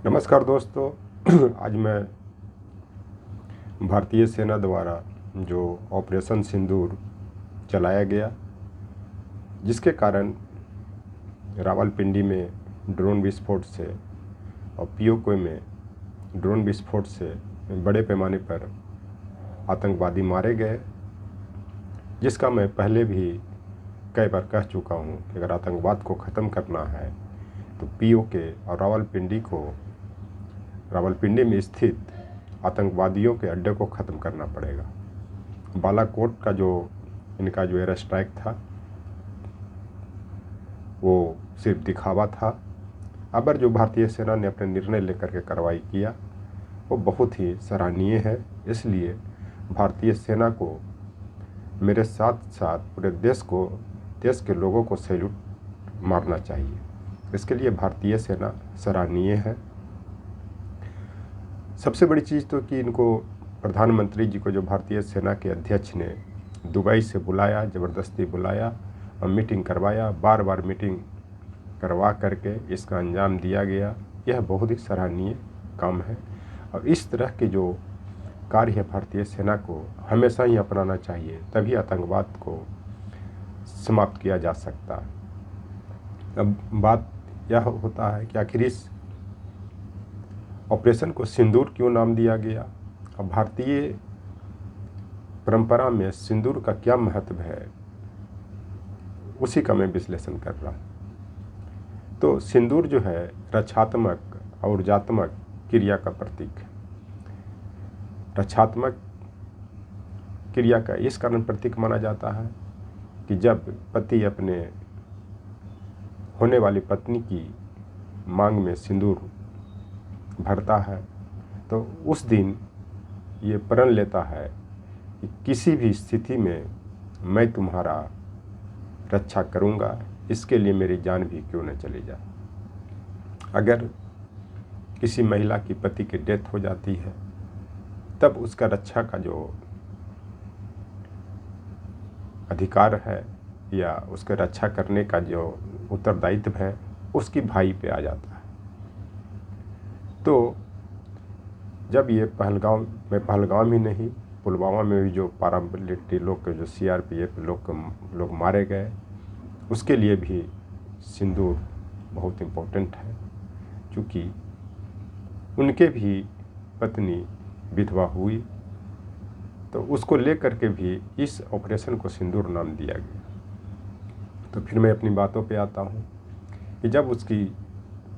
नमस्कार दोस्तों। आज मैं भारतीय सेना द्वारा जो ऑपरेशन सिंदूर चलाया गया, जिसके कारण रावलपिंडी में ड्रोन विस्फोट से और पीओके में ड्रोन विस्फोट से बड़े पैमाने पर आतंकवादी मारे गए, जिसका मैं पहले भी कई बार कह चुका हूं कि अगर आतंकवाद को ख़त्म करना है तो पीओके और रावलपिंडी में स्थित आतंकवादियों के अड्डे को ख़त्म करना पड़ेगा। बालाकोट का जो इनका जो एयर स्ट्राइक था वो सिर्फ दिखावा था। अगर जो भारतीय सेना ने अपने निर्णय लेकर के कार्रवाई किया वो बहुत ही सराहनीय है। इसलिए भारतीय सेना को मेरे साथ साथ पूरे देश के लोगों को सैल्यूट मारना चाहिए। इसके लिए भारतीय सेना सराहनीय है। सबसे बड़ी चीज़ तो कि इनको प्रधानमंत्री जी को, जो भारतीय सेना के अध्यक्ष ने दुबई से बुलाया, ज़बरदस्ती बुलाया और मीटिंग करवाया, बार बार मीटिंग करवा करके इसका अंजाम दिया गया, यह बहुत ही सराहनीय काम है। और इस तरह के जो कार्य है भारतीय सेना को हमेशा ही अपनाना चाहिए, तभी आतंकवाद को समाप्त किया जा सकता है। अब बात यह होता है कि आखिर इस ऑपरेशन को सिंदूर क्यों नाम दिया गया। अब भारतीय परंपरा में सिंदूर का क्या महत्व है, उसी का मैं विश्लेषण कर रहा हूँ। तो सिंदूर जो है रक्षात्मक और ऊर्जात्मक क्रिया का प्रतीक है। रक्षात्मक क्रिया का इस कारण प्रतीक माना जाता है कि जब पति अपने होने वाली पत्नी की मांग में सिंदूर भरता है तो उस दिन ये प्रण लेता है कि किसी भी स्थिति में मैं तुम्हारा रक्षा करूंगा, इसके लिए मेरी जान भी क्यों न चली जाए। अगर किसी महिला की पति की डेथ हो जाती है तब उसका रक्षा का जो अधिकार है या उसके रक्षा करने का जो उत्तरदायित्व है उसकी भाई पे आ जाता है। तो जब ये पहलगाम ही नहीं, पुलवामा में भी जो पारामिलिट्री लोग के, जो सीआरपीएफ लोग मारे गए, उसके लिए भी सिंदूर बहुत इम्पोर्टेंट है, क्योंकि उनके भी पत्नी विधवा हुई, तो उसको लेकर के भी इस ऑपरेशन को सिंदूर नाम दिया गया। तो फिर मैं अपनी बातों पे आता हूँ कि जब उसकी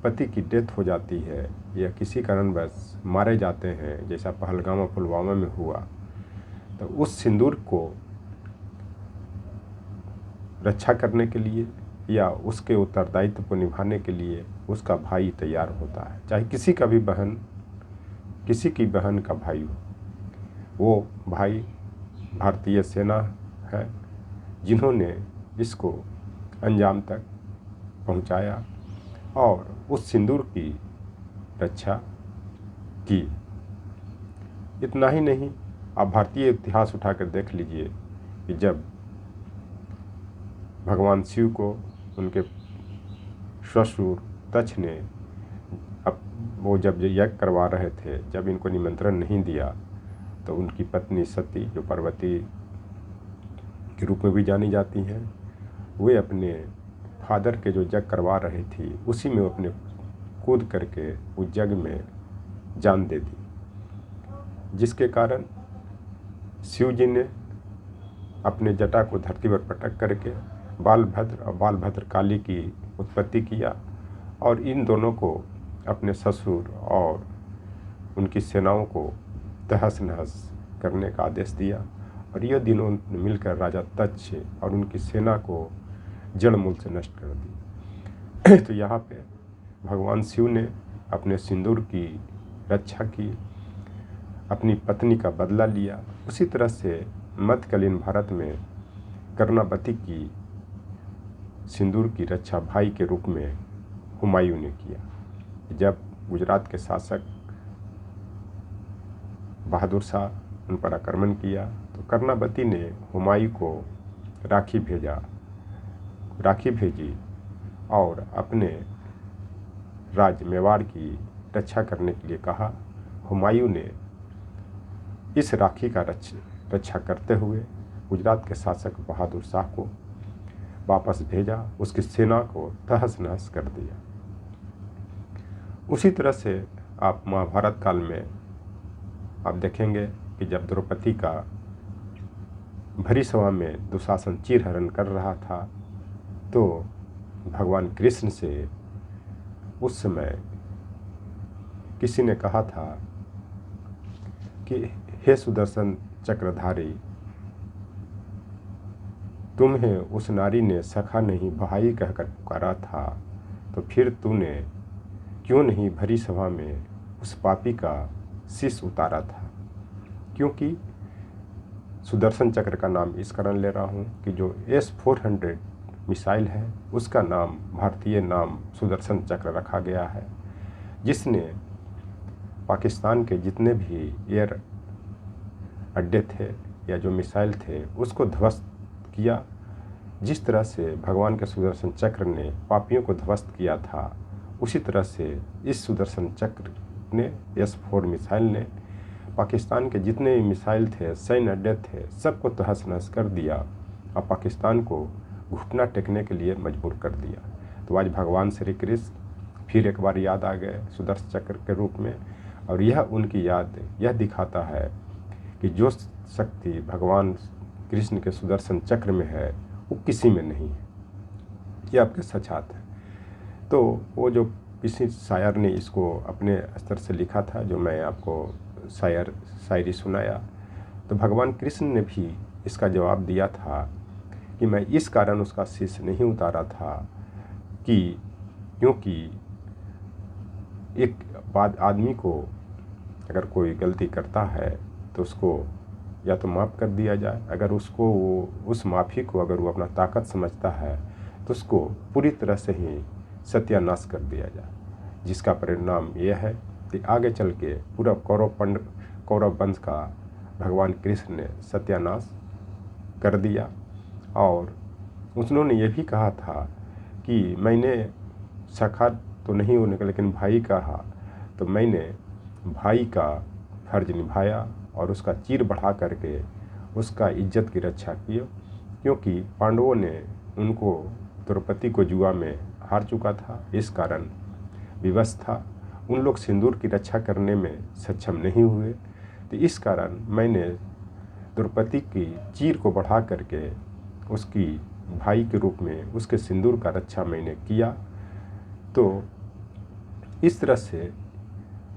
पति की डेथ हो जाती है या किसी कारणवश मारे जाते हैं, जैसा पहलगाम और पुलवामा में हुआ, तो उस सिंदूर को रक्षा करने के लिए या उसके उत्तरदायित्व को निभाने के लिए उसका भाई तैयार होता है। चाहे किसी की बहन का भाई हो, वो भाई भारतीय सेना है जिन्होंने इसको अंजाम तक पहुंचाया और उस सिंदूर की रक्षा की। इतना ही नहीं, आप भारतीय इतिहास उठाकर देख लीजिए कि जब भगवान शिव को उनके ससुर दक्ष ने वो जब यज्ञ करवा रहे थे, जब इनको निमंत्रण नहीं दिया, तो उनकी पत्नी सती, जो पार्वती के रूप में भी जानी जाती हैं, वे अपने फादर के जो यज्ञ करवा रही थी उसी में अपने कूद करके उस यज्ञ में जान दे दी, जिसके कारण शिव जी ने अपने जटा को धरती पर पटक करके बालभद्र और बालभद्र काली की उत्पत्ति किया और इन दोनों को अपने ससुर और उनकी सेनाओं को तहस नहस करने का आदेश दिया। और ये दिनों मिलकर राजा तक्ष और उनकी सेना को जड़ मूल से नष्ट कर दी। तो यहाँ पे भगवान शिव ने अपने सिंदूर की रक्षा की, अपनी पत्नी का बदला लिया। उसी तरह से मध्यकालीन भारत में कर्णावती की सिंदूर की रक्षा भाई के रूप में हुमायूं ने किया। जब गुजरात के शासक बहादुर शाह उन पर आक्रमण किया तो कर्णावती ने हुमायूं को राखी भेजी और अपने राज्य मेवाड़ की रक्षा करने के लिए कहा। हुमायूं ने इस राखी का रक्षा करते हुए गुजरात के शासक बहादुर शाह को वापस भेजा, उसकी सेना को तहस नहस कर दिया। उसी तरह से आप महाभारत काल में आप देखेंगे कि जब द्रौपदी का भरी सभा में दुशासन चीरहरण कर रहा था तो भगवान कृष्ण से उस समय किसी ने कहा था कि हे सुदर्शन चक्रधारी, तुम्हें उस नारी ने सखा नहीं भाई कहकर पुकारा था, तो फिर तूने क्यों नहीं भरी सभा में उस पापी का शीश उतारा था। क्योंकि सुदर्शन चक्र का नाम इस कारण ले रहा हूँ कि जो S-400 मिसाइल है उसका नाम भारतीय नाम सुदर्शन चक्र रखा गया है, जिसने पाकिस्तान के जितने भी एयर अड्डे थे या जो मिसाइल थे उसको ध्वस्त किया। जिस तरह से भगवान के सुदर्शन चक्र ने पापियों को ध्वस्त किया था, उसी तरह से इस सुदर्शन चक्र ने S-4 मिसाइल ने पाकिस्तान के जितने भी मिसाइल थे, सैन्य अड्डे थे, सबको तहस नहस कर दिया और पाकिस्तान को घुटना टेकने के लिए मजबूर कर दिया। तो आज भगवान श्री कृष्ण फिर एक बार याद आ गए सुदर्शन चक्र के रूप में, और यह उनकी याद यह दिखाता है कि जो शक्ति भगवान कृष्ण के सुदर्शन चक्र में है वो किसी में नहीं है। ये आपके सचात है। तो वो जो किसी शायर ने इसको अपने स्तर से लिखा था, जो मैं आपको शायरी सुनाया, तो भगवान कृष्ण ने भी इसका जवाब दिया था कि मैं इस कारण उसका शीश नहीं उतारा था कि क्योंकि एक बाद आदमी को अगर कोई गलती करता है तो उसको या तो माफ़ कर दिया जाए, अगर उसको वो उस माफ़ी को अगर वो अपना ताकत समझता है तो उसको पूरी तरह से ही सत्यानाश कर दिया जाए, जिसका परिणाम यह है कि आगे चल के पूरा कौरव वंश का भगवान कृष्ण ने सत्यानाश कर दिया। और उन्होंने ये भी कहा था कि मैंने सखा तो नहीं होने का लेकिन भाई कहा, तो मैंने भाई का फर्ज निभाया और उसका चीर बढ़ा करके उसका इज्जत की रक्षा की, क्योंकि पांडवों ने उनको द्रौपदी को जुआ में हार चुका था, इस कारण विवश था, उन लोग सिंदूर की रक्षा करने में सक्षम नहीं हुए। तो इस कारण मैंने द्रौपदी की चीर को बढ़ा करके उसकी भाई के रूप में उसके सिंदूर का रक्षा मैंने किया। तो इस तरह से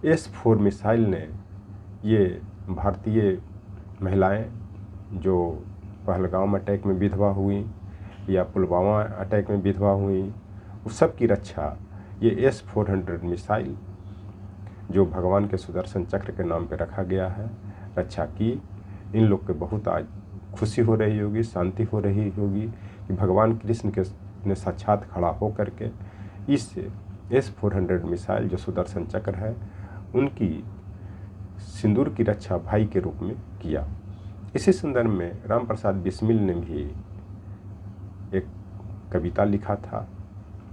S-4 मिसाइल ने ये भारतीय महिलाएं जो पहलगाम अटैक में विधवा हुई या पुलवामा अटैक में विधवा हुई, उस सब की रक्षा ये S-400 मिसाइल जो भगवान के सुदर्शन चक्र के नाम पे रखा गया है, रक्षा की। इन लोग के बहुत आज खुशी हो रही होगी, शांति हो रही होगी कि भगवान कृष्ण के ने साक्षात खड़ा हो करके इस S-400 मिसाइल जो सुदर्शन चक्र है उनकी सिंदूर की रक्षा भाई के रूप में किया। इसी संदर्भ में राम प्रसाद बिस्मिल ने भी एक कविता लिखा था,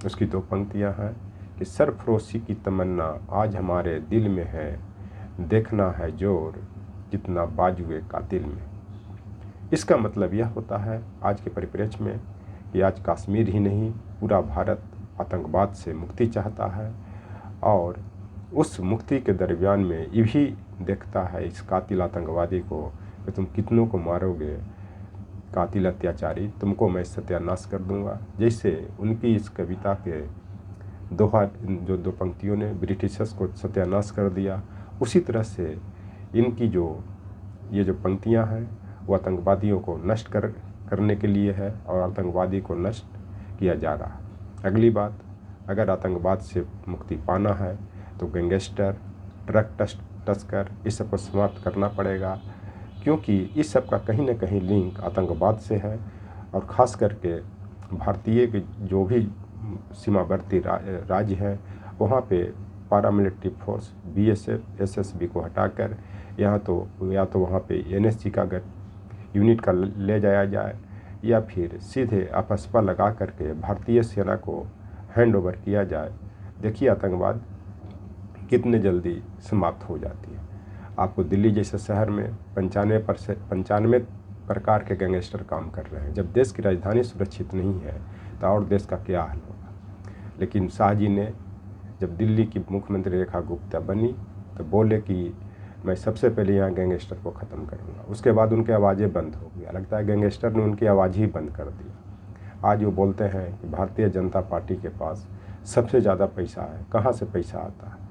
उसकी 2 पंक्तियां हैं कि सरफरोशी की तमन्ना आज हमारे दिल में है, देखना है जोर जितना बाजुए कातिल में। इसका मतलब यह होता है आज के परिप्रेक्ष्य में कि आज कश्मीर ही नहीं पूरा भारत आतंकवाद से मुक्ति चाहता है, और उस मुक्ति के दरमियान में ये भी देखता है इस कातिल आतंकवादी को कि तुम कितनों को मारोगे, कातिल अत्याचारी, तुमको मैं सत्यानाश कर दूंगा। जैसे उनकी इस कविता के दोहा जो 2 पंक्तियों ने ब्रिटिशर्स को सत्यानाश कर दिया, उसी तरह से इनकी ये जो पंक्तियां हैं वो आतंकवादियों को नष्ट करने के लिए है और आतंकवादी को नष्ट किया जा रहा है। अगली बात, अगर आतंकवाद से मुक्ति पाना है तो गैंगस्टर, ड्रग तस्कर इस सब को समाप्त करना पड़ेगा, क्योंकि इस सब का कहीं ना कहीं लिंक आतंकवाद से है। और ख़ास करके भारतीय के जो भी सीमावर्ती राज्य हैं वहाँ पे पारामिलिट्री फोर्स BSF SSB को हटाकर या तो वहाँ पे NSG का यूनिट का ले जाया जाए या फिर सीधे आपसपा लगा करके भारतीय सेना को हैंड ओवर किया जाए। देखिए आतंकवाद कितने जल्दी समाप्त हो जाती है। आपको दिल्ली जैसे शहर में 95 प्रकार के गैंगस्टर काम कर रहे हैं। जब देश की राजधानी सुरक्षित नहीं है तो और देश का क्या हाल होगा। लेकिन शाह जी ने जब दिल्ली की मुख्यमंत्री रेखा गुप्ता बनी तो बोले कि मैं सबसे पहले यहाँ गैंगस्टर को ख़त्म करूँगा। उसके बाद उनकी आवाज़ें बंद हो गई। लगता है गैंगस्टर ने उनकी आवाज़ ही बंद कर दी। आज वो बोलते हैं कि भारतीय जनता पार्टी के पास सबसे ज़्यादा पैसा है। कहाँ से पैसा आता है?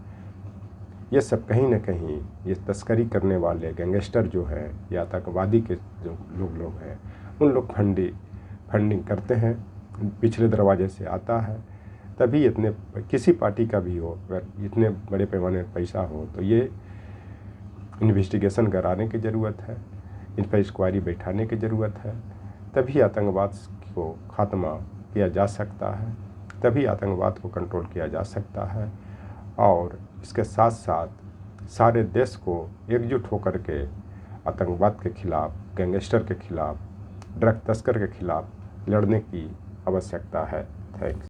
ये सब कहीं ना कहीं ये तस्करी करने वाले गैंगस्टर जो है या आतंकवादी के जो लोग हैं उन लोग फंडिंग करते हैं, पिछले दरवाजे से आता है। तभी इतने किसी पार्टी का भी हो अगर इतने बड़े पैमाने पर पैसा हो तो ये इन्वेस्टिगेशन कराने की ज़रूरत है, इन पर इंक्वायरी बैठाने की ज़रूरत है। तभी आतंकवाद को ख़त्म किया जा सकता है, तभी आतंकवाद को कंट्रोल किया जा सकता है। और इसके साथ साथ सारे देश को एकजुट होकर के आतंकवाद के खिलाफ़, गैंगस्टर के खिलाफ़, ड्रग तस्कर के खिलाफ़ लड़ने की आवश्यकता है। थैंक्स।